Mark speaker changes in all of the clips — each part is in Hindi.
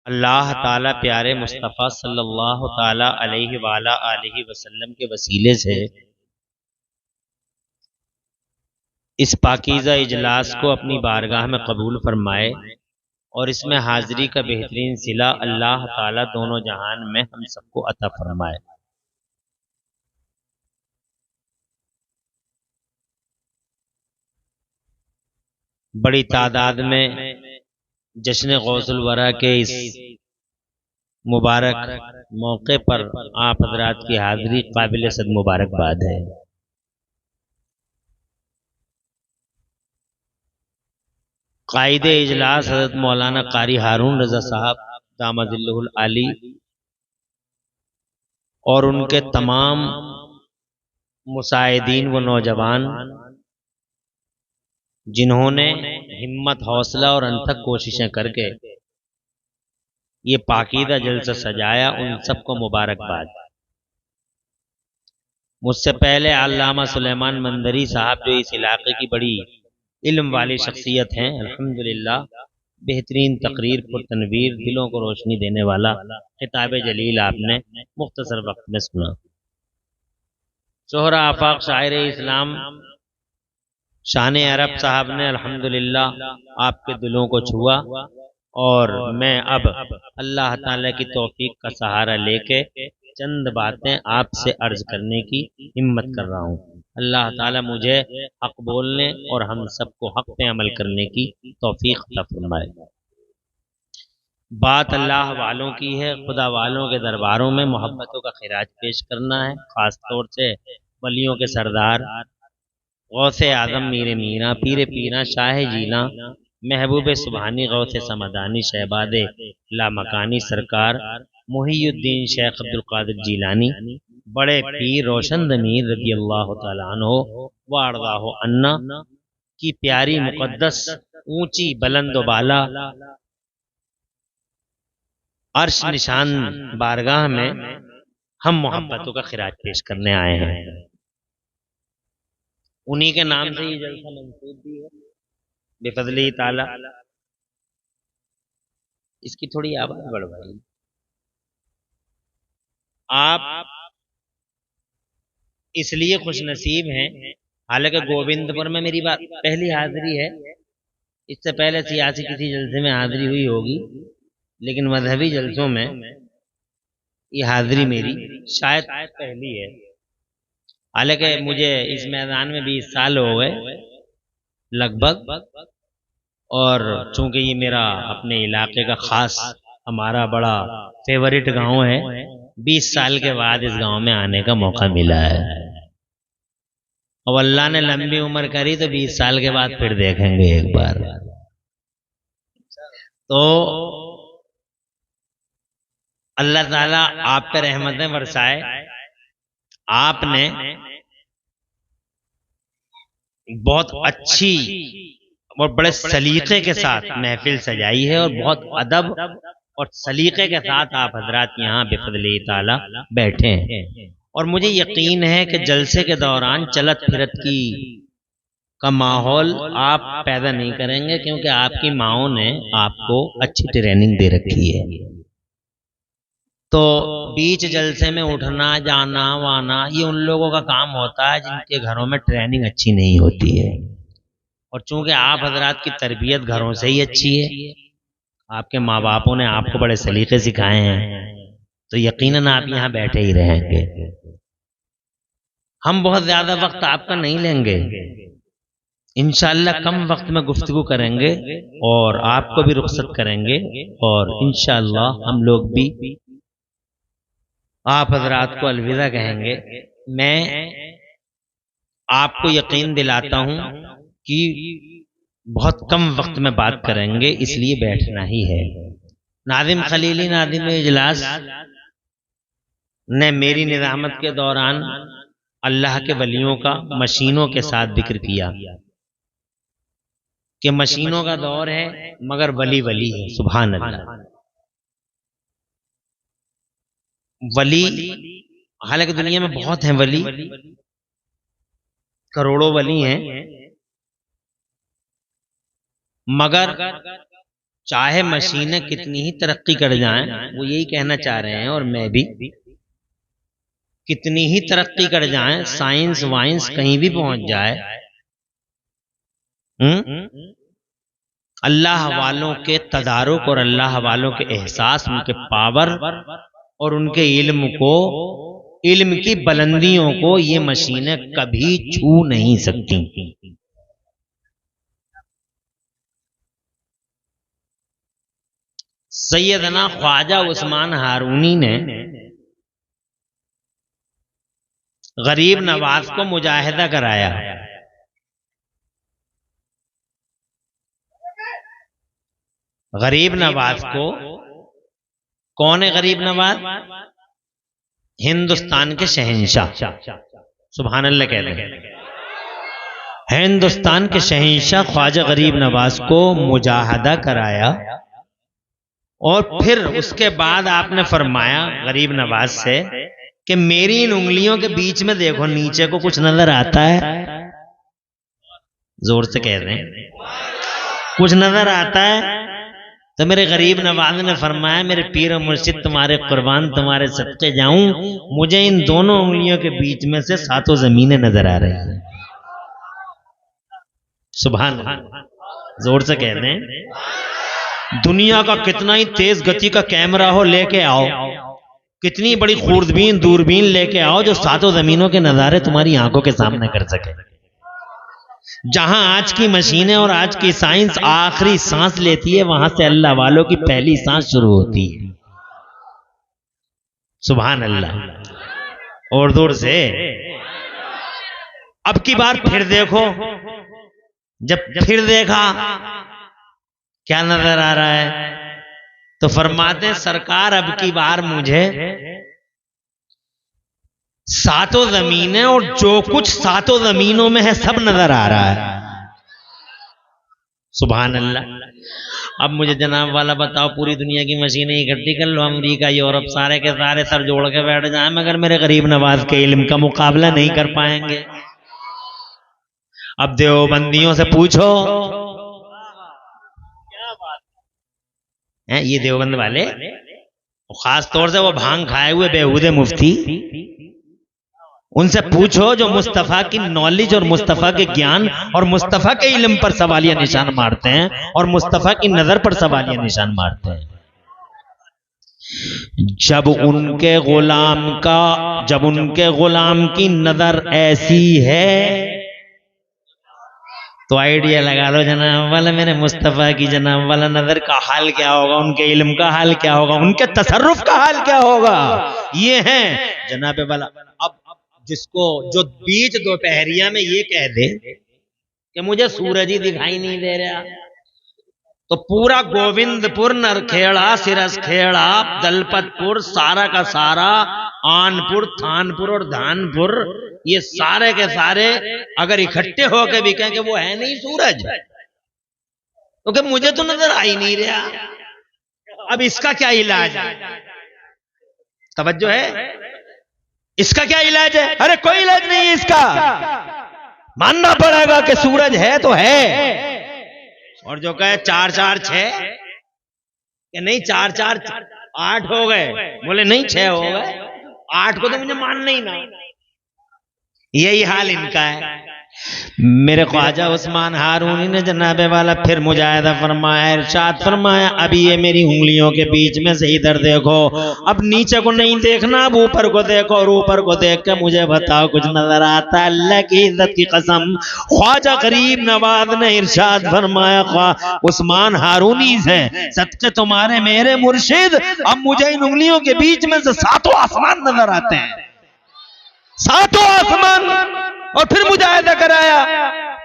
Speaker 1: अल्लाह ताला प्यारे मुस्तफ़ा सल्लल्लाहु ताला अलैहि वाला आलिहि वसल्लम के वसीले से इस पाकीज़ा इजलास को अपनी बारगाह में कबूल फरमाए और इसमें हाजिरी का बेहतरीन सिला अल्लाह ताला दोनों जहान में हम सबको अता फरमाए। बड़ी तादाद में जश्न गौसुल वरा के इस मुबारक मौके पर आप हजरात की हाजिरी काबिल सद मुबारकबाद है। कायदे इजलास हजरत मौलाना कारी हारून रजा साहब दामदिल्लहुल आली और उनके तमाम मुसाइदीन व नौजवान जिन्होंने हिम्मत हौसला और अनथक कोशिशें करके ये पाकीदा जलसा सजाया, उन सबको मुबारकबाद। मुझसे पहले अल्लामा सुलेमान मंदरी साहब जो इस इलाके की बड़ी इल्म वाली शख्सियत हैं, अल्हम्दुलिल्लाह बेहतरीन तकरीर पर तनवीर दिलों को रोशनी देने वाला खिताब जलील आपने मुख्तसर वक्त में सुना। शोहरा आफाक शायर इस्लाम शान अरब साहब ने अल्हम्दुलिल्लाह आपके दिलों को छुआ और मैं अब अल्लाह ताला की तौफीक का सहारा लेके चंद बातें आपसे अर्ज करने की हिम्मत कर रहा हूँ। अल्लाह ताला मुझे हक बोलने और हम सबको हक पे अमल करने की तौफीक अता फरमाए। बात अल्लाह वालों की है, खुदा वालों के दरबारों में मोहब्बतों का खिराज पेश करना है, खास तौर से वलियों के सरदार गौसे आजम मीरे मीरा पीरे पीरा शाह जीना महबूब सुबहानी गौसे समदानी शहबादे लामकानी सरकार मुहियुद्दीन शेख अब्दुल कादिर जीलानी बड़े पीर रोशन दमीर रज़ी अल्लाह तआला अन्हो व अर्ज़ाहु अन्ना की प्यारी मुक़द्दस ऊंची बुलंद बाला अर्श निशान बारगाह में हम मोहब्बतों का खिराज पेश करने आए हैं। उन्हीं के नाम से ये जलसा मंसूब भी है बेफजली ताला। इसकी थोड़ी आवाज बढ़वाई। आप इसलिए खुशनसीब हैं, हालांकि गोविंदपुर में मेरी बात पहली हाजिरी है, इससे पहले सियासी किसी जलसे में हाजिरी हुई होगी, लेकिन मजहबी जलसों में ये हाजिरी मेरी शायद पहली है। हालांकि मुझे इस मैदान में 20 साल हो गए लगभग, और चूंकि ये मेरा अपने इलाके का खास हमारा बड़ा फेवरेट गांव है, 20 साल के बाद इस गांव में आने का मौका मिला है। और अल्लाह ने लंबी उम्र करी तो 20 साल के बाद फिर देखेंगे एक बार। तो अल्लाह ताला आप पे रहमतें बरसाए। आपने बहुत अच्छी और बड़े सलीके के साथ महफिल सजाई है और बहुत अदब और सलीके के साथ आप हजरात यहाँ बिफज़्लिल्लाह ताला बैठे हैं। और मुझे यकीन है कि जलसे के दौरान चलत फिरत की का माहौल आप पैदा नहीं करेंगे, क्योंकि आपकी माओं ने आपको अच्छी ट्रेनिंग दे रखी है। तो बीच जलसे में उठना जाना वाना ये उन लोगों का काम होता है जिनके घरों में ट्रेनिंग अच्छी नहीं होती है। और चूंकि आप हजरात की तरबियत घरों से ही अच्छी है, आपके माँ बापों ने आपको बड़े सलीके सिखाए हैं, तो यकीनन आप यहाँ बैठे ही रहेंगे। हम बहुत ज्यादा वक्त आपका नहीं लेंगे, इंशाअल्लाह कम वक्त में गुफ्तगू करेंगे और आपको भी रुखसत करेंगे, और इंशाअल्लाह हम लोग भी आप हजरात को अलविदा कहेंगे। मैं आपको यकीन दिलाता हूं कि बहुत कम वक्त में बात करेंगे, इसलिए बैठना ही है। नादिम खलीली नादिम इजलास ने मेरी निजामत के दौरान अल्लाह के वलियों का मशीनों के साथ जिक्र किया कि मशीनों का दौर है मगर वली वली है। सुभान अल्लाह। वली हालांकि दुनिया में बहुत हैं वली, करोड़ों वली हैं, मगर चाहे मशीनें कितनी ही तरक्की कर जाएं, वो यही कहना चाह रहे हैं, और मैं भी, कितनी ही तरक्की कर जाएं, साइंस वाइंस कहीं भी पहुंच जाए, अल्लाह वालों के तदारुक और अल्लाह वालों के एहसास, उनके पावर और उनके इल्म को, इल्म की बुलंदियों को ये मशीनें कभी छू नहीं सकती। सैयदना ख्वाजा उस्मान हारूनी ने गरीब नवाज को मुजाहिदा कराया। गरीब नवाज को, कौन है गरीब नवाज? हिंदुस्तान के शहंशाह, सुभान अल्लाह कहते हैं। हिंदुस्तान के शहंशाह ख्वाजा गरीब नवाज को मुजाहिदा कराया, और फिर उसके बाद आपने फरमाया गरीब नवाज से कि मेरी इन उंगलियों के बीच में देखो, नीचे को कुछ नजर आता है? जोर से कह रहे हैं, कुछ नजर आता है? तो मेरे गरीब नवाज ने फरमाया, मेरे पीर और मुर्शिद तुम्हारे कुर्बान, तुम्हारे सदके जाऊं, मुझे इन दोनों उंगलियों के बीच में से सातों जमीनें नजर आ रही हैं। सुभान अल्लाह, जोर से कह रहे हैं। दुनिया का कितना ही तेज गति का कैमरा हो, लेके आओ, कितनी बड़ी खूरदबीन दूरबीन लेके आओ, जो सातों जमीनों के नजारे तुम्हारी आंखों के सामने कर सके। जहां आज की मशीनें और आज की साइंस आखिरी सांस लेती है, वहां से अल्लाह वालों की पहली सांस शुरू होती है। सुभान अल्लाह। और दूर से अब की बार फिर देखो, जब फिर देखा क्या नजर आ रहा है, तो फरमाते सरकार अब की बार मुझे सातों जमीनें और जो कुछ सातों जमीनों में है सब नजर आ रहा है। सुभान अल्लाह। अब मुझे जनाब वाला बताओ, पूरी दुनिया की मशीनें इकट्ठी कर लो, अमेरिका यूरोप सारे के सारे सर जोड़ के बैठ जाए, मगर मेरे गरीब नवाज के इल्म का मुकाबला नहीं कर पाएंगे। अब देवबंदियों से पूछो, हैं ये देवबंद वाले, खास तौर से वो भांग खाए हुए बेहूदे मुफ्ती, उनसे पूछो जो मुस्तफा की नॉलेज और मुस्तफा के ज्ञान और मुस्तफा के इल्म पर सवालिया निशान मारते हैं और मुस्तफा की नजर पर सवालिया निशान मारते हैं। जब उनके गुलाम की नजर ऐसी है, तो आइडिया लगा लो जनाब वाला, मेरे मुस्तफा की जनाब वाला नजर का हाल क्या होगा, उनके इल्म का हाल क्या होगा, उनके तसर्रुफ का हाल क्या होगा। ये है जनाब वाला। अब जिसको जो बीच दोपहरिया में ये कह दे कि मुझे सूरज ही दिखाई नहीं दे रहा, तो पूरा गोविंदपुर, नरखेड़ा, सिरसखेड़ा, दलपतपुर, सारा का सारा, आनपुर, थानपुर और धानपुर, ये सारे के सारे अगर इकट्ठे होकर भी कहें कि वो है नहीं सूरज, तो मुझे तो नजर आ ही नहीं रहा, अब इसका क्या इलाज है? तवज्जो है, इसका क्या इलाज है? अरे कोई इलाज नहीं है इसका, मानना पड़ेगा कि सूरज है तो है। और जो कहे 4 4 6, कि नहीं 4 4 8 हो गए, बोले नहीं 6 हो गए, 8 को तो मुझे मानना ही ना। यही हाल इनका है। मेरे ख्वाजा उस्मान हारूनी ने जनाबे वाला फिर मुजाहिदा फरमाया, इरशाद फरमाया, अभी ये मेरी उंगलियों के बीच में से इधर देखो, अब नीचे को नहीं देखना, अब ऊपर को देखो, और ऊपर को देख के मुझे बताओ कुछ नजर आता है? अल्लाह की इज्जत की कसम, ख्वाजा गरीब नवाज ने इरशाद फरमाया, उस्मान हारूनी से सदके तुम्हारे मेरे मुर्शिद, अब मुझे इन उंगलियों के बीच में से सातों आसमान नजर आते हैं, सातों आसमान। और फिर मुजाहिदा कराया,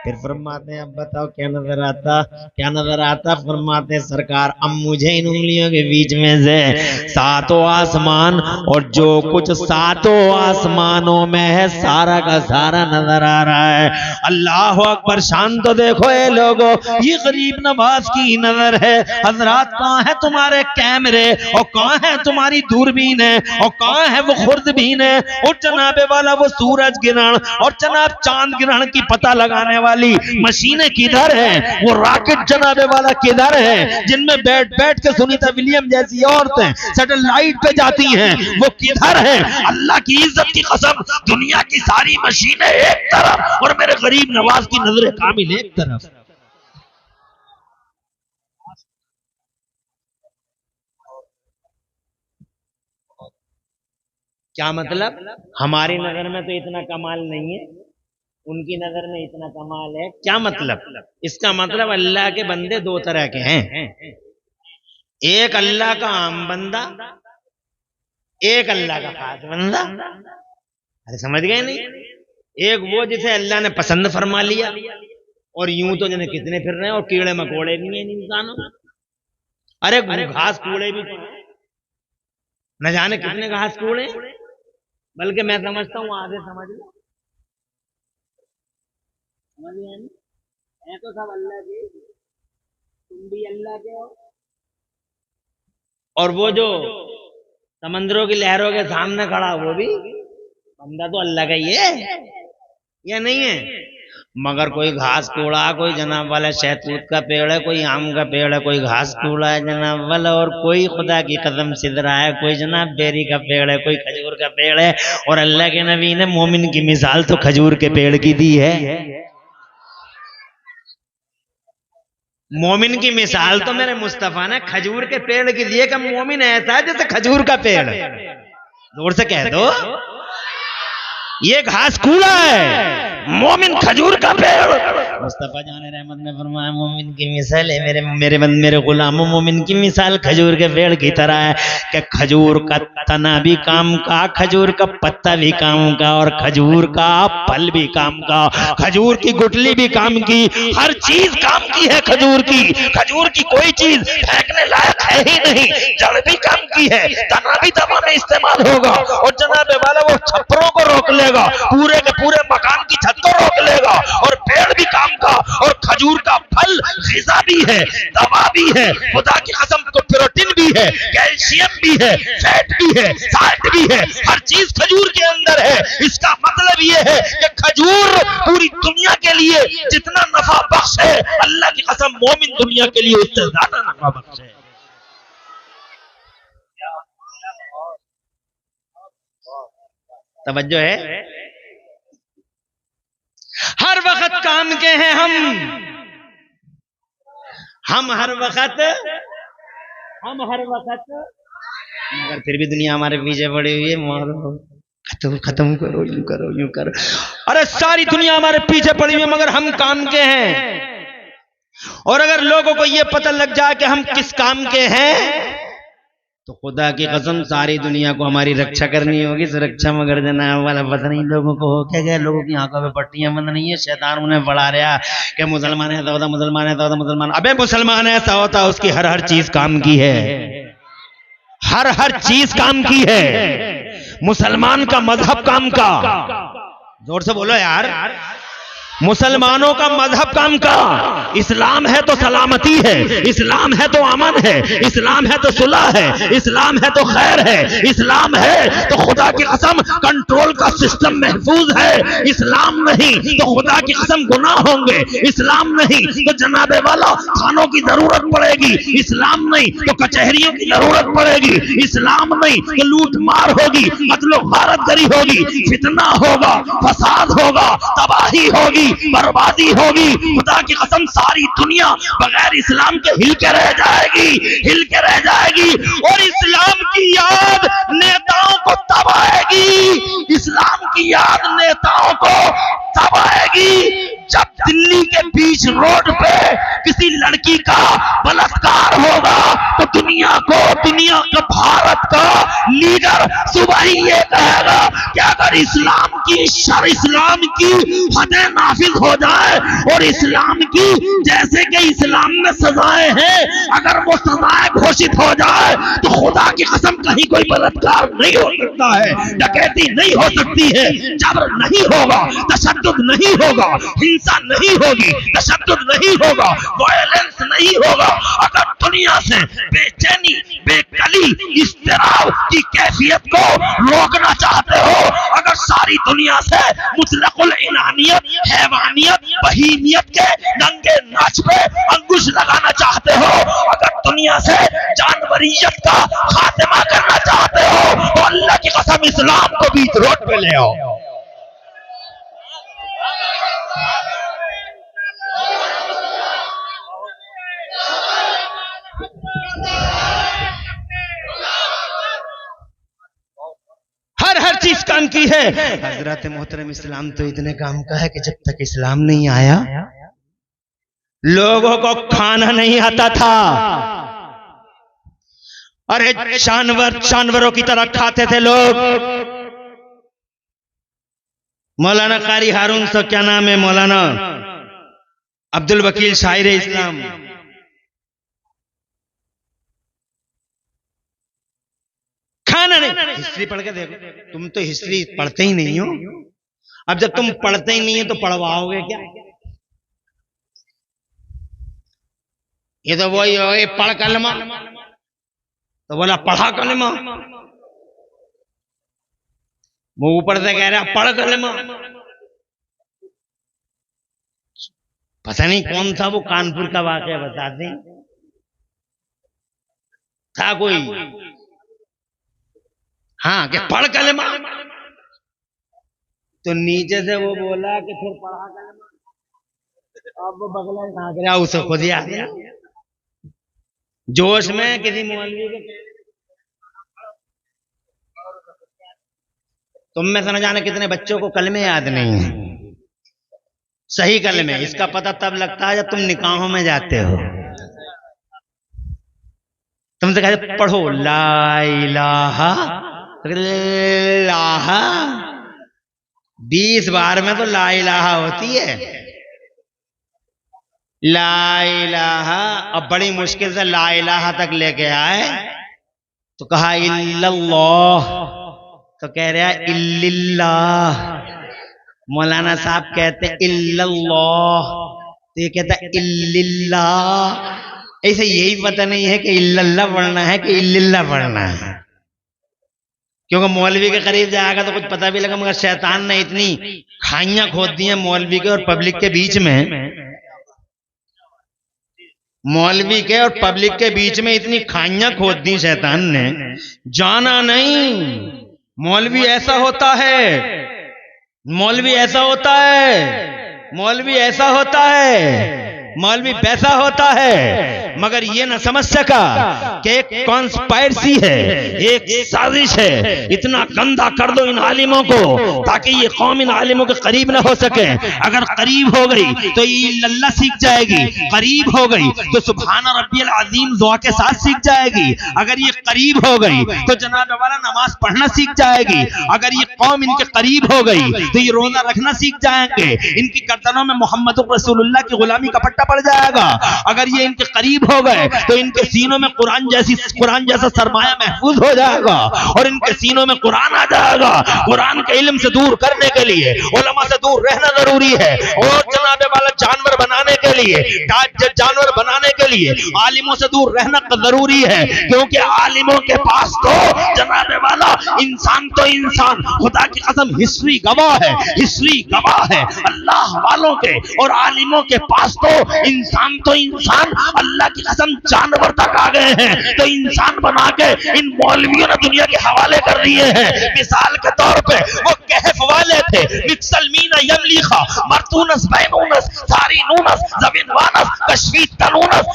Speaker 1: फिर फरमाते हैं अब बताओ क्या नजर आता, क्या नजर आता? फरमाते हैं सरकार अब मुझे इन उंगलियों के बीच में से सातों आसमान और जो कुछ सातों आसमानों में है सारा का सारा नजर आ रहा है। अल्लाह अकबर, शान तो देखो ये लोगों, ये गरीब नवाज की नजर है। हजरात कहाँ है तुम्हारे कैमरे, और कहाँ है तुम्हारी दूरबीन है, और कहाँ है वो खुर्दबीन है, और जनाबे वाला वो सूरज ग्रहण और जनाब चांद ग्रहण की पता लगाने वाला वाली मशीनें किधर हैं? वो रॉकेट जनाबे वाला किधर है? जिनमें बैठ बैठ के सुनीता विलियम जैसी औरतें सैटेलाइट पे जाती हैं, वो किधर है? अल्लाह की इज्जत की कसम, दुनिया की सारी मशीनें एक तरफ और मेरे गरीब नवाज की नजर कामिल एक तरफ। क्या मतलब? हमारी नजर में तो इतना कमाल नहीं है, उनकी नजर में इतना कमाल है। क्या मतलब? इसका मतलब अल्लाह के बंदे दो तरह के हैं, एक अल्लाह का आम बंदा, एक अल्लाह का खास बंदा। अरे समझ गए नहीं? एक वो जिसे अल्लाह ने पसंद फरमा लिया, और यूं तो जिन्हें कितने फिर रहे हैं, और कीड़े मकोड़े भी हैं इंसानों। अरे घास कूड़े भी तो हैं, न जाने कितने घास कूड़े, बल्कि मैं समझता हूँ आधे समझ लो, समझ गए नहीं? है तो सब अल्लाह के, तुम भी अल्लाह के हो, और वो जो समंदरों की लहरों के सामने खड़ा वो भी बंदा तो अल्लाह का ही है, या नहीं है? मगर कोई घास कूड़ा, कोई जनाब वाला शहतूत का पेड़ है, कोई आम का पेड़ है, कोई घास कूड़ा है जनाब वाला, और कोई खुदा की कदम सिदरा है, कोई जनाब बेरी का पेड़ है, कोई खजूर का पेड़ है। और अल्लाह के नबी ने मोमिन की मिसाल तो खजूर के पेड़ की दी है। मोमिन की मिसाल तो मेरे मुस्तफा ने खजूर के पेड़ की दी है। कि मोमिन ऐसा है जैसे खजूर का पेड़। जोर से कह दो, ये घास कूड़ा है, मोमिन खजूर का पेड़। मुस्तफा जान रहमत ने फरमाया मोमिन की मिसाल है मेरे गुलामों, मोमिन की मिसाल खजूर के पेड़ की तरह है कि खजूर का तना भी काम का, खजूर का पत्ता भी काम का, और खजूर का फल भी काम का, खजूर की गुठली भी काम की, हर चीज काम की है खजूर की। खजूर की कोई चीज फेंकने लायक है ही नहीं, जड़ भी काम की है, तना भी दवा में इस्तेमाल होगा, और जनाबे वाला वो छप्परों को रोक लेगा, पूरे के पूरे मकान की छत को रोक लेगा, और पेड़ भी काम का, और खजूर का फल ग़िज़ा भी है, दवा भी है, खुदा की कसम को प्रोटीन भी है, कैल्शियम भी है, फैट भी है, साल्ट भी है, हर चीज खजूर के अंदर है। इसका मतलब ये है कि खजूर पूरी दुनिया के लिए जितना नफा बख्श है, अल्लाह की कसम मोमिन दुनिया के लिए उससे ज्यादा नफा बख्श है। तवज्जो है? हर वक्त काम के हैं हम हर वक्त, मगर फिर भी दुनिया हमारे पीछे पड़ी हुई है। मारो, खत्म करो, यूं करो, यूं करो। अरे सारी दुनिया हमारे पीछे पड़ी हुई है, मगर हम काम के हैं। और अगर लोगों को यह पता लग जाए कि हम किस काम के हैं, तो खुदा की कसम सारी दुनिया को हमारी रक्षा करनी होगी, सुरक्षा। मगर जनाब वाला पता नहीं लोगों को हो क्या गया, लोगों की आंखों में पट्टियां बंद नहीं है, शैतान उन्हें बढ़ा रहा कि मुसलमान ऐसा होता, मुसलमान ऐसा होता, मुसलमान। अबे मुसलमान ऐसा होता, उसकी हर चीज काम की है, हर चीज काम की है। मुसलमान का मजहब काम का, जोर से बोलो यार, मुसलमानों का मजहब काम का। इस्लाम है तो सलामती है, इस्लाम है तो अमन है, इस्लाम है तो सुलह है, इस्लाम है तो खैर है, इस्लाम है तो खुदा की कसम कंट्रोल का सिस्टम महफूज है। इस्लाम नहीं तो खुदा की कसम गुनाह होंगे, इस्लाम नहीं तो जनाबे वाला थानों की जरूरत पड़ेगी, इस्लाम नहीं तो कचहरियों की जरूरत पड़ेगी, इस्लाम नहीं तो लूट मार होगी, कत्लो गारतगरी होगी, फितना होगा, फसाद होगा, तबाही होगी, बर्बादी होगी। खुदा की कसम सारी दुनिया बगैर इस्लाम के हिल के रह जाएगी, और इस्लाम की याद नेताओं को तब आएगी, इस्लाम की याद नेताओं को तब आएगी जब दिल्ली के बीच रोड पे किसी लड़की का बलात्कार होगा, तो दुनिया का भारत का लीडर सुबह ही ये कहेगा कि अगर इस्लाम की हदें नाफिज हो जाए, और इस्लाम की जैसे कि इस्लाम में सजाएं हैं, अगर वो सजाएं घोषित हो जाए, तो खुदा की कसम कहीं कोई बलात्कार नहीं हो सकता है, डकैती नहीं हो सकती है, जबर नहीं होगा, तशद्दुद नहीं होगा, हिंसा नहीं होगी, तशद्दुद नहीं होगा, वायलेंस नहीं होगा। अगर दुनिया से बेचैनी, बेकली, इस्तिराब की कैफियत को रोकना चाहते हो, अगर
Speaker 2: सारी दुनिया से मुतलकुल इनानियत, हैवानियत, बहीमियत के नंगे नाच पे अंकुश लगाना चाहते हो, अगर दुनिया से जानवरियत का खात्मा करना चाहते हो तो अल्लाह की कसम इस्लाम को बीच रोड पे ले आओ।
Speaker 1: हर चीज काम की है। हजरत मोहतरम इस्लाम तो इतने काम का है कि जब तक इस्लाम नहीं आया लोगों को खाना नहीं आता था। अरे जानवरों की तरह खाते थे लोग। मौलाना कारी हारून से क्या नाम है, मौलाना अब्दुल वकील शायर इस्लाम, खाना नहीं। हिस्ट्री पढ़ के देखो, तुम तो हिस्ट्री पढ़ते ही नहीं हो। अब जब तुम पढ़ते ही नहीं हो तो पढ़वाओगे क्या? ये तो वही हो, पढ़ कलमा तो बोला पढ़ा कलमा, वो ऊपर से कह रहा पढ़ कलमा। पता नहीं कौन था वो कानपुर का वाकया बताते था कोई, हाँ कि पढ़ कलमा, तो नीचे से वो बोला कि फिर पढ़ा कलमा। अब वो बगला कहा गया, उसे खुद ही आ गया जोश में किसी मौलवी के। तुम में से न जाने कितने बच्चों को कलमे याद नहीं है, सही कलमे। इसका पता तब लगता है जब तुम निकाहों में जाते हो। तुमसे कहते पढ़ो ला इलाहा इल्लल्लाह, 20 बार में तो ला इलाहा होती है, ला इलाहा। अब बड़ी मुश्किल से ला इलाहा तक लेके आए तो कहा इल्लल्लाह, तो कह रहा इल्लल्लाह। मौलाना साहब कहते इल्लल्लाह, तो ये कहता इल्लल्लाह। ऐसे यही पता नहीं है कि इल्लल्लाह पढ़ना है कि इल्लल्लाह पढ़ना है, क्योंकि मौलवी के करीब जाएगा तो कुछ पता भी लगा। मगर शैतान ने इतनी खाइयां खोद दी हैं मौलवी के और पब्लिक के बीच में, मौलवी के और पब्लिक के बीच में इतनी खाइयां खोद दी शैतान ने, जाना नहीं मौलवी ऐसा होता है, मौलवी ऐसा होता है, मौलवी ऐसा होता है, मौलवी वैसा होता है। मगर ये ना समझ सका कि एक कॉन्स्पायरेसी है, एक साजिश है। इतना गंदा कर दो इन आलिमों को ताकि ये कौम इन आलिमों के करीब ना हो सके। अगर करीब हो गई तो ये लल्ला सीख जाएगी, करीब हो गई तो सुभान रब्बियल अजीम दुआ के साथ सीख जाएगी। अगर ये करीब हो गई तो जनाब वाला नमाज पढ़ना सीख जाएगी। अगर ये कौम इनके करीब हो गई तो ये रोजा रखना सीख जाएंगे। इनकी गर्दनों में मोहम्मद रसूलुल्लाह की गुलामी का पट्टा पड़ जाएगा। अगर ये इनके करीब हो गए तो इनके सीनों में कुरान जैसा सरमाया महफूज हो जाएगा और इनके सीनों में कुरान आ जाएगा। कुरान के इल्म से दूर करने के लिए उलमा से दूर रहना जरूरी है, और जनाबे वाला जानवर बनाने के लिए, जानवर बनाने के लिए आलिमों से दूर रहना जरूरी है, क्योंकि आलिमों के पास तो जनाबे वाला इंसान तो इंसान, खुदा की कसम हिस्ट्री गवाह है, हिस्ट्री गवाह है। अल्लाह वालों के और आलिमों के पास तो इंसान तो इंसान, अल्लाह की कसम जानवर तक आ गए हैं। तो इंसान बना के इन मौलवियों ने दुनिया के हवाले कर दिए हैं। मिसाल के तौर पे वो कहफ वाले थे, मिक्सलमीना यमलीखा मर्तूनस बैनूनस सारीनूनस जमीनवानस कशफी तनूनस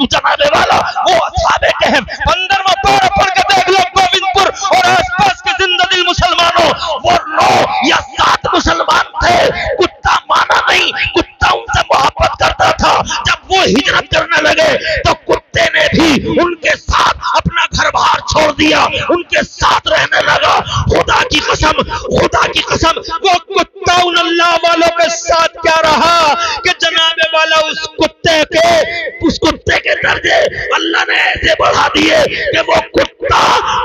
Speaker 1: जनाबे वाला वो असहाबे कहफ 15वां पारा पढ़ के देख लो। गोविंदपुर और आसपास के जिंदा दिल मुसलमानों, वो 9 या 7 मुसलमान थे। कुत्ता माना नहीं, कुत्ता उनसे मोहब्बत करता था। जब वो हिजरत करने लगे तो कुत्ते ने भी उनके साथ अपना घर बार छोड़ दिया, उनके साथ रहने लगा। खुदा की कसम, खुदा की कसम, वो कुत्ता उन अल्लाह वालों के साथ क्या रहा कि जनाबे वाला उस कुत्ते के दर्जे अल्लाह ने ऐसे बढ़ा दिए कि वो कुत्ता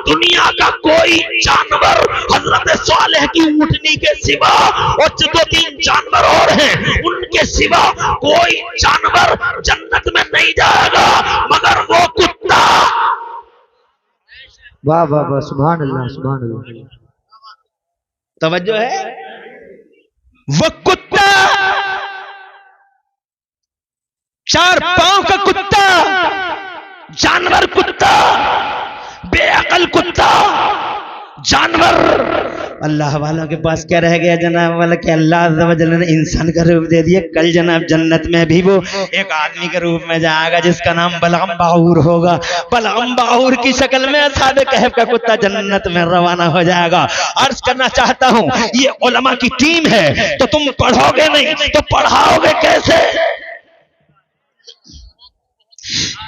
Speaker 1: दुनिया का कोई जानवर हजरत सालेह की ऊँटनी के सिवा और 2-3 जानवर और हैं, उनके सिवा कोई जानवर जन्नत में नहीं जाएगा मगर वो कुत्ता।
Speaker 3: वाह वाह वाह, सुभान अल्लाह सुभान अल्लाह।
Speaker 1: तवज्जो है?
Speaker 2: वो कुत्ता, 4 पांव का कुत्ता, जानवर कुत्ता, बेअकल कुत्ता, जानवर।
Speaker 1: अल्लाह वालों के पास क्या रह गया जनाब वाला कि अल्लाह अज़्ज़ व जल्ल ने इंसान का रूप दे दिया। कल जनाब जन्नत में भी वो एक आदमी के रूप में जाएगा जिसका नाम बलगम बाहूर होगा। बलगम बाहूर की शक्ल में असहाबे कहफ का कुत्ता जन्नत में रवाना हो जाएगा। अर्ज करना चाहता हूँ, ये उलमा की टीम है, तो तुम पढ़ोगे नहीं तो पढ़ाओगे कैसे?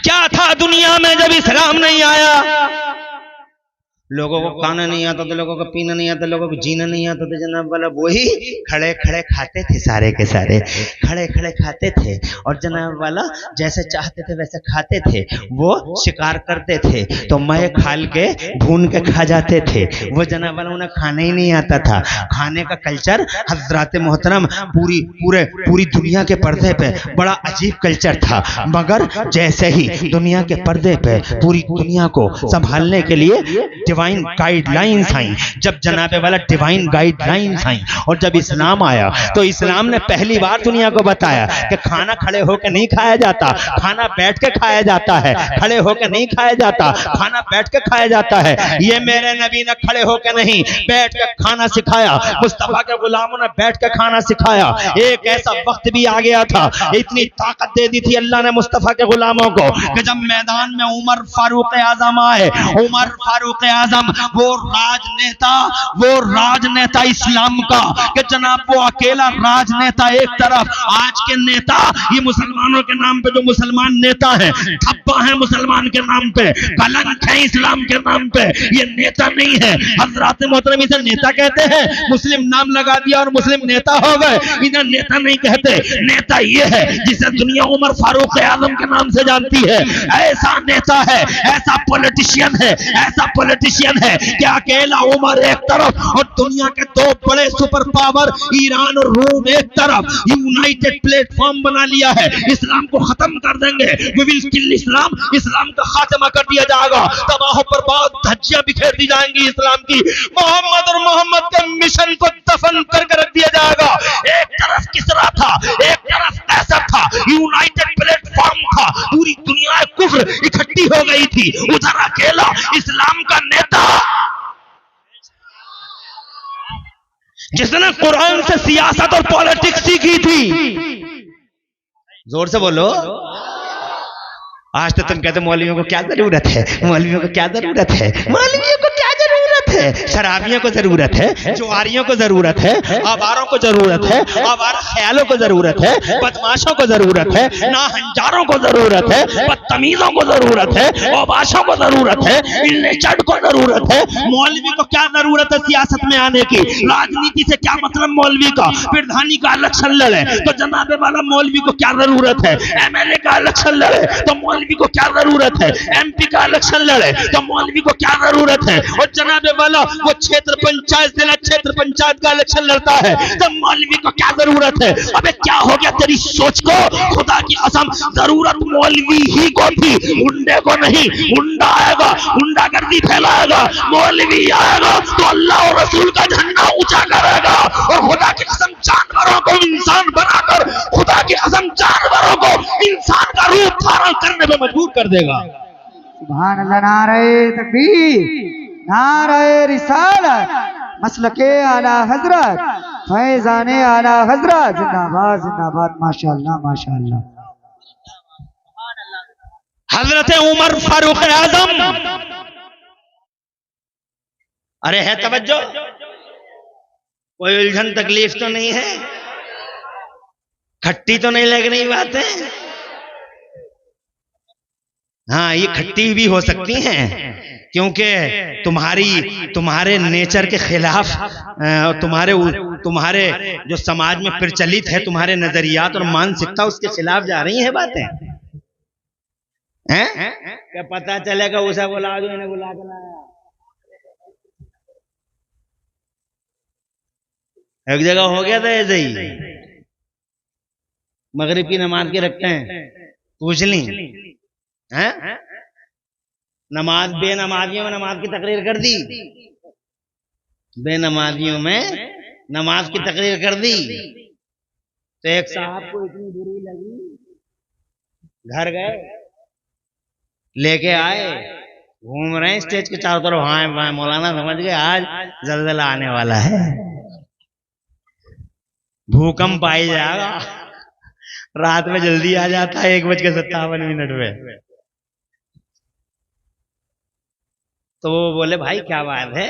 Speaker 1: क्या था दुनिया में जब इस्लाम नहीं आया? लोगों को खाना नहीं आता तो, लोगों को पीना नहीं आता, लोगों को जीना नहीं आता तो जनाब वाला वही खड़े खड़े खाते थे, सारे के सारे खड़े खड़े खाते थे और जनाब वाला जैसे चाहते थे वैसे खाते थे। वो शिकार करते थे तो मैं खाल के भून के खा जाते थे। वो जनाब वाला उन्हें खाना ही नहीं आता था। खाने का कल्चर हजरात मोहतरम पूरी दुनिया के पर्दे पे बड़ा अजीब कल्चर था, मगर जैसे ही दुनिया के पर्दे पे पूरी दुनिया को संभालने के लिए डिवाइन गाइडलाइंस आई, जब जनाबे वाला डिवाइन गाइडलाइंस आई और जब इस्लाम आया तो इस्लाम ने पहली बार दुनिया को बताया कि खाना खड़े होकर नहीं खाया जाता, खाना बैठ के खाया जाता है। खड़े होकर नहीं खाया जाता, खाना बैठ के खाया जाता है। ये मेरे नबी ने खड़े होकर नहीं बैठ के खाना सिखाया, मुस्तफा के गुलामों ने बैठ के खाना सिखाया। एक ऐसा वक्त भी आ गया था, इतनी ताकत दे दी थी अल्लाह ने मुस्तफा के गुलामों को कि जब मैदान में उमर फारूक आजम आए, उमर फारूक आजम वो राजनेता इस्लाम का, कि जनाब वो अकेला राजनेता एक तरफ, आज के नेता ये मुसलमानों के नाम पे जो मुसलमान नेता हैं, ठप्पा है मुसलमान के नाम पे, कलंक है इस्लाम के नाम पे, ये नेता नहीं है। हजरात मोहतरम इसे नेता कहते हैं, मुस्लिम नाम लगा दिया और मुस्लिम नेता हो गए। इन्हें नेता नहीं कहते, नेता ये है जिसे दुनिया उमर फारूक आजम के नाम से जानती है। ऐसा नेता है, ऐसा पॉलिटिशियन है, ऐसा पॉलिटिशियन है कि अकेला उमर एक तरफ और दुनिया के 2 बड़े सुपर पावर ईरान और रोम एक तरफ, यूनाइटेड प्लेटफॉर्म बना लिया है। इस्लाम को खत्म कर देंगे, वी विल किल इस्लाम, इस्लाम का खात्मा कर दिया जाएगा, तबाह बर्बाद धज्जियां बिखेर दी जाएंगी इस्लाम की, मोहम्मद और मोहम्मद के मिशन को दफन करके रख दिया जाएगा। एक तरफ किसरा था, एक तरफ कैसर था, यूनाइटेड प्लेटफॉर्म था, पूरी दुनिया कुफ्र इकट्ठी हो गई थी, उधर अकेला इस्लाम का नेता जिसने कुरान से सियासत और पॉलिटिक्स सीखी थी। जोर से बोलो। आज तो तुम कहते मौलवियों को क्या जरूरत है, मौलवियों को क्या जरूरत है, मौलवियों को क्या जरूरत है, शराबियों को जरूरत है, जुआरियों को जरूरत है, आवारों को जरूरत है, आवारा ख्यालों को जरूरत है, बदमाशों को जरूरत है, नाहंजारों को जरूरत है, बदतमीजों को जरूरत है, औबाशों को जरूरत है, इल्लेचड़ को जरूरत है। मौलवी को क्या जरूरत है सियासत में आने की, राजनीति से क्या मतलब मौलवी का, प्रधानी का इलेक्शन लड़े तो जनाबे वाला मौलवी को क्या जरूरत है, एमएलए का इलेक्शन लड़े तो मौलवी को क्या जरूरत है, एमपी का इलेक्शन लड़े तो मौलवी को क्या जरूरत है, और जनाबे वाला वो क्षेत्र पंचायत जिला क्षेत्र पंचायत का इलेक्शन लड़ता है तो मौलवी को क्या जरूरत है। अबे क्या हो गया तेरी सोच को, खुदा की कसम जरूरत मौलवी ही को थी, उंडे को नहीं। उंडा आएगा, उंडागर्दी फैलाएगा, मौलवी आएगा तो अल्लाह और रसूल का झंडा ऊंचा करेगा और खुदा की कसम जानवरों को इंसान बनाकर, खुदा की कसम जानवरों को इंसान का रूप धारण करने में मजबूर कर देगा।
Speaker 3: सुभान अल्लाह, नारे तकबीर, नारे रिसालत, मसलके आला हजरत, फैजाने आला हजरत, जिंदाबाद जिंदाबाद, माशाअल्लाह माशाअल्लाह।
Speaker 2: हजरत उमर फारूक आजम, अरे है तवज्जो, कोई उलझन तकलीफ तो नहीं है, खट्टी तो नहीं लग रही बातें। हाँ, ये खट्टी भी हो सकती हैं क्योंकि तुम्हारे नेचर के खिलाफ, तुम्हारे जो समाज में प्रचलित है, तुम्हारे नजरियात और मानसिकता उसके खिलाफ जा रही हैं बातें हैं। क्या पता चलेगा उसे बुला दो, इन्हें बुला के लाया। एक जगह हो गया था ऐसे ही, मगरिब की नमाज के रखते हैं, पूछ ली हैं, नमाज बेनमाजियों में नमाज की तकरीर कर दी।
Speaker 1: बेनमाजियों में नमाज की तकरीर कर दी तो एक साहब को इतनी बुरी लगी, घर गए, लेके आए, घूम रहे हैं स्टेज के चारों तरफ, हाँ मौलाना समझ गए आज जलजला आने वाला है, भूकंप आई जाएगा, रात में जल्दी आ जाता है 1:57 में। तो वो बोले भाई क्या बात है?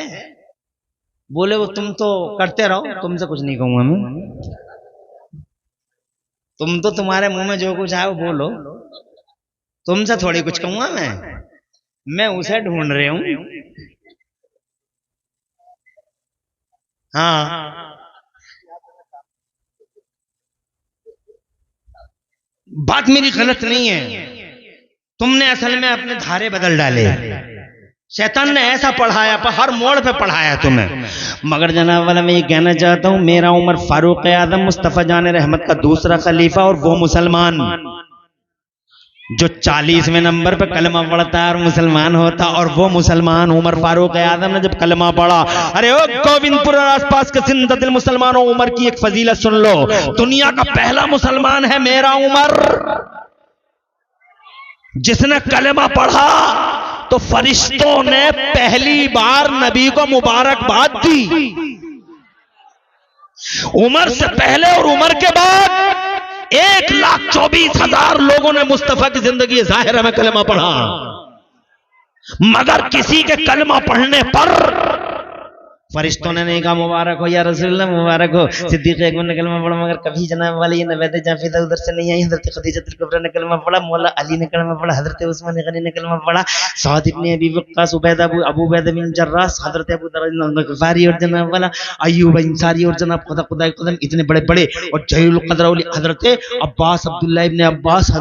Speaker 1: बोले वो तुम तो करते रहो, तुमसे कुछ नहीं कहूंगा मैं, तुम तो तुम्हारे मुंह में जो कुछ आए वो बोलो, तुमसे थोड़ी कुछ कहूंगा मैं उसे ढूंढ रही हूं। हाँ बात मेरी गलत नहीं है, तुमने असल में अपने धारे बदल डाले, शैतान ने ऐसा पढ़ाया, पर हर मोड़ पे पढ़ाया तुम्हें। मगर जनाब वाला मैं ये कहना चाहता हूं, मेरा उमर फारूक आजम मुस्तफा जान रहमत का दूसरा खलीफा, और वो मुसलमान जो 40वें नंबर पे कलमा पढ़ता है और मुसलमान होता, और वो मुसलमान उमर फारूक आजम ने जब कलमा पढ़ा, अरे ओ गोविंदपुर और आसपास के जिंददिल मुसलमानों, उमर की एक फजीलत सुन लो, दुनिया का पहला मुसलमान है मेरा उमर, जिसने कलमा पढ़ा तो फरिश्तों ने पहली बार नबी को मुबारकबाद दी। उमर से पहले और उमर के बाद 1,24,000 लोगों ने मुस्तफा की जिंदगी ज़ाहिरा में कलमा पढ़ा, मगर किसी के कलमा पढ़ने पर फरिश्तों ने नहीं कहा मुबारक हो या रसूलुल्लाह, मुबारक हो सिद्दीक़ अकबर ने कलमा पढ़ा, मगर कभी जनाब वाली ये नवेद जाफिदा उधर से नहीं आई, हजरत खदीजतुल कुबरा ने कलमा पढ़ा, मौला अली ने कलमा पढ़ा, हजरत उस्मान गनी ने कलमा पढ़ा, सअद इब्न अबी वक्कास, अबू उबैदा बिन जर्राह, हजरत अबू दरदा गफारी और जनाब वाला अय्यूब अंसारी और जनाब खुदा कदम, इतने बड़े बड़े और जलील कद्र हजरत अब्बास अब्दुल्लाह इब्न अब्बास,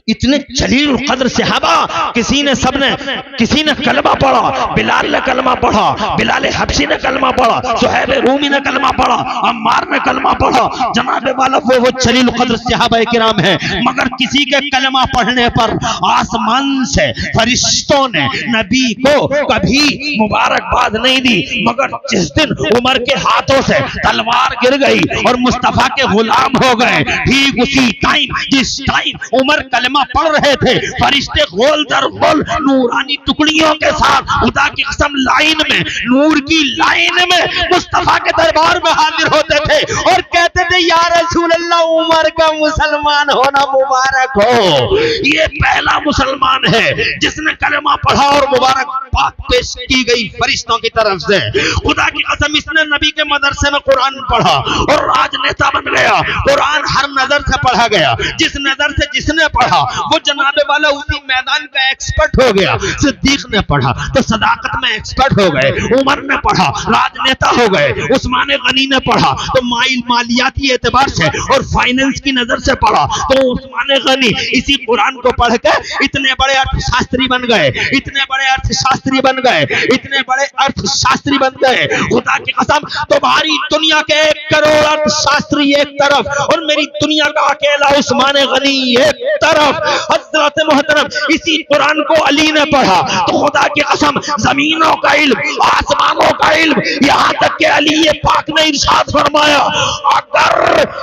Speaker 1: इतने जलील कद्र सहाबा, किसी ने कलमा पढ़ा, बिलाल ने कलमा पढ़ा, बिलाल हबशी ने कलमा पढ़ा, सुहैब रूमी ने कलमा पढ़ा, अम्मार ने कलमा पढ़ा, जनाब वाला वो जलील कद्र सहाबा किराम है, मगर किसी के कलमा पढ़ने पर आसमान से फरिश्तों ने नबी को कभी मुबारकबाद नहीं दी, मगर जिस दिन उमर के हाथों से तलवार गिर गई और मुस्तफा के गुलाम हो गए, ठीक उसी टाइम जिस टाइम उमर कलमा पढ़ रहे थे, फरिश्ते गोल दर गोल नूरानी टुकड़ियों के साथ खुदा की कसम लाइन में, नूर की लाइन में मुस्तफा के दरबार में हाजिर होते थे और कहते थे या रसूल अल्लाह, उमर का मुसलमान होना मुबारक हो। ये पहला मुसलमान है जिसने कलमा पढ़ा और मुबारकबाद पेश की गई फरिश्तों की तरफ से। खुदा की कसम इसने नबी के मदरसे में कुरान पढ़ा और राजनेता बन गया। कुरान हर नजर से पढ़ा गया, जिस नजर से जिसने पढ़ा वो जनाबे वाला उसी मैदान का एक्सपर्ट हो गया। सिद्दीक ने पढ़ा तो सदाकत में एक्सपर्ट हो गए, उमर ने पढ़ा राजनेता हो गए, उस्मान गनी ने पढ़ा तो मालियाती एतबार से और फाइनेंस की नजर से पढ़ा तो उस्मान गनी इसी कुरान को पढ़ के इतने बड़े अर्थशास्त्री बन गए, इतने बड़े अर्थशास्त्री बन गए, इतने बड़े अर्थशास्त्री बन गए। खुदा की कसम तुम्हारी दुनिया के 1 करोड़ अर्थशास्त्री एक तरफ और मेरी दुनिया का अकेला उस्मान गनी एक तरफ। हजरत मोहतरम इसी कुरान को अली ने पढ़ा तो खुदा की कसम जमीनों का इल्म, आसमानों का इल्म, यहाँ तक के अली ये पाक ने इरशाद फरमाया,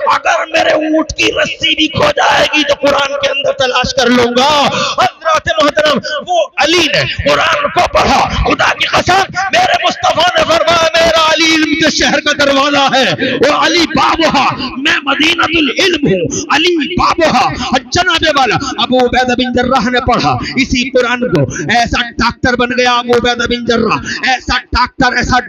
Speaker 1: अगर मेरे ऊंट की रस्सी भी खो जाएगी तो कुरान के अंदर तलाश कर लूंगा। हजरत मोहतरम वो अली ने कुरान को पढ़ा, खुदा की कसम मेरे मुस्तफा ने फरमाया मेरा अली इल्म के शहर का दरवाजा है, वो अली बाबुहा, मैं मदीनतुल इल्म हूँ, अली बाबुहा। जनाबे वाला अबू उबैदा बिन जर्राह ने पढ़ा इसी कुरान को, ऐसा डॉक्टर बन गया अबू उबैदा बिन जर्राह, ऐसा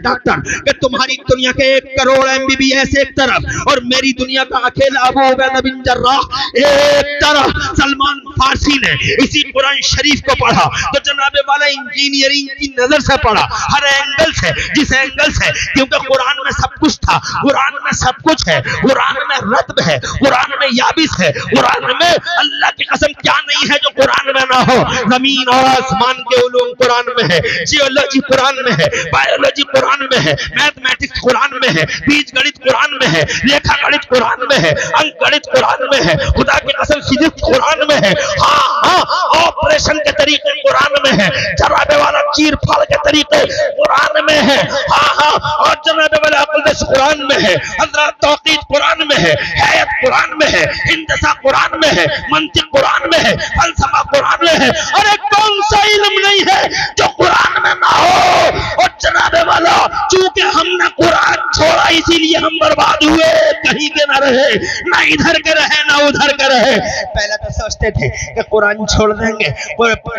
Speaker 1: डॉक्टर कि तुम्हारी दुनिया के 1 करोड़ MBBS एक तरफ और मेरी दुनिया का अकेला अबू उबैदा बिन जर्राह एक तरफ। सलमान फारसी ने इसी कुरान शरीफ को पढ़ा तो जनाबे वाला इंजीनियरिंग की नजर से पढ़ा, हर एंगल से, जिस एंगल से, क्योंकि कुरान में सब कुछ था, कुरान में सब कुछ है, कुरान में रत्ब है, कुरान में याबिस है, कुरान में अल्लाह की कसम क्या नहीं है जो कुरान में ना हो। जमीन और आसमान के उलूम कुरान में है, जियोलॉजी कुरान में है, बायोलॉजी कुरान में है, मैथमेटिक्स कुरान में है, बीज गणित कुरान में है, रेखा गणित कुरान में है, अंक गणित कुरान में है, खुदा की कसम फिजिक्स कुरान में है, हाँ ऑपरेशन के तरीके कुरान में है, जराबे वाला चीर फाड़ के तरीके कुरान
Speaker 2: कुरान में है। हाँ हाँ, और जनाब वाला अक़दस कुरान में है, हज़रत तौक़ीद कुरान में है, हैत कुरान में है, हिंदसा कुरान में है, मंतिक कुरान में है, फलसफा कुरान में है। अरे कौन सा इल्म नहीं है जो कुरान में ना हो। और जनाब वाला चूंकि हमने कुरान छोड़ा इसीलिए हम बर्बाद हुए, कहीं के ना रहे, ना इधर के रहे ना उधर के रहे। पहले तो सोचते थे कि कुरान छोड़ देंगे,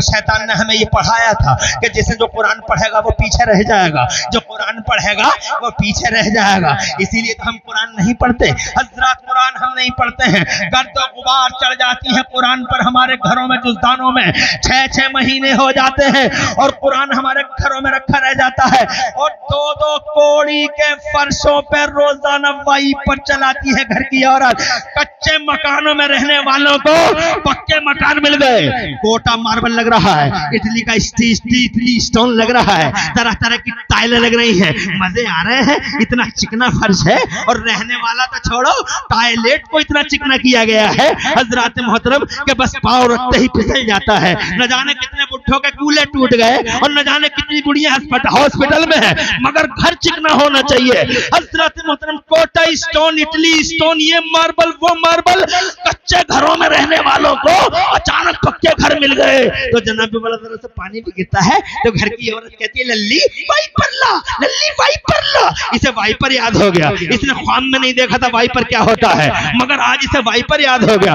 Speaker 2: शैतान ने हमें ये पढ़ाया था कि जैसे जो कुरान पढ़ेगा वो पीछे रह जाएगा, जो कुरान पढ़ेगा वो पीछे रह जाएगा, इसीलिए तो हम कुरान नहीं पढ़ते। हजरत कुरान हम नहीं पढ़ते हैं, गर्द और गुबार चढ़ जाती है कुरान पर हमारे घरों में, जुज़दानों में 6-6 महीने हो जाते हैं और कुरान हमारे घरों में रखा रह जाता है। और 2-2 कौड़ी के फर्शों पर रोजाना वाइपर चलाती है घर की औरत। कच्चे मकानों में रहने वालों को पक्के मकान मिल गए, कोटा मार्बल लग रहा है, इटली का इटली स्टोन लग रहा है, तरह तरह की टाइलें लग रही हैं, मजे आ रहे हैं। इतना चिकना फर्श है और रहने वाला तो छोड़ो, टॉयलेट को इतना चिकना किया गया है हजरत मोहतरम के बस पाँव रखते ही फिसल जाता है। न जाने कितने बुढ़ों के कूले टूट गए और न जाने कितनी बुढ़ियां हॉस्पिटल में है, मगर घर चिकना होना चाहिए। हजरत मोहतरम कोटा स्टोन, इटली स्टोन, ये मार्बल वो मार्बल, कच्चे घरों में रहने वालों को अचानक पक्के घर मिल गए तो जनाब वाला तरह से पानी भी गिरता है तो घर की औरत कहती है लल्ली वाइपर ला, लल्ली वाइपर ला। इसे वाइपर याद हो गया, इसने ख्वाब में नहीं देखा था वाइपर क्या होता है, मगर आज इसे वाइपर याद हो गया।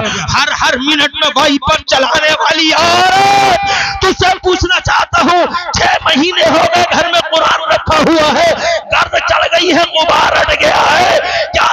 Speaker 2: हर मिनट में वाइपर चलाने वाली औरत, तुझसे पूछना चाहता हूँ 6 महीने हो गए घर में कुरान रखा हुआ है, गर्द चढ़ गई है, गुबार अट गया है, क्या